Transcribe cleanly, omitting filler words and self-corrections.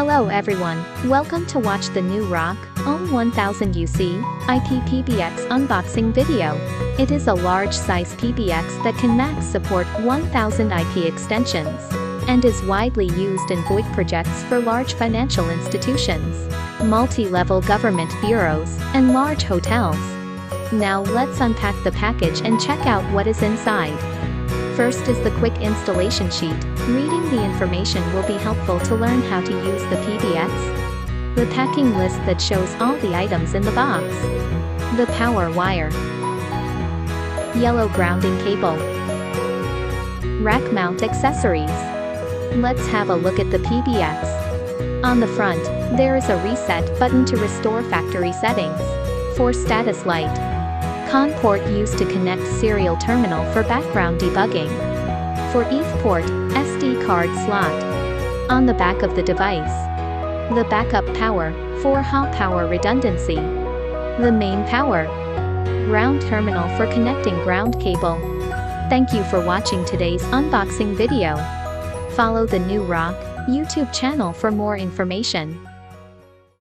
Hello everyone, welcome to watch the new ROC OM1000-UC IP PBX unboxing video. It is a large size PBX that can max support 1000 IP extensions and is widely used in VoIP projects for large financial institutions, multi-level government bureaus, and large hotels. Now let's unpack the package and check out what is inside. First is the quick installation sheet. Reading the information will be helpful to learn how to use the PBX. The packing list that shows all the items in the box. The power wire. Yellow grounding cable. Rack mount accessories. Let's have a look at the PBX. On the front, there is a reset button to restore factory settings. For status light. CON port used to connect serial terminal for background debugging. For ETH port, SD card slot. On the back of the device. The backup power, for high power redundancy. The main power. Ground terminal for connecting ground cable. Thank you for watching today's unboxing video. Follow the new ROC YouTube channel for more information.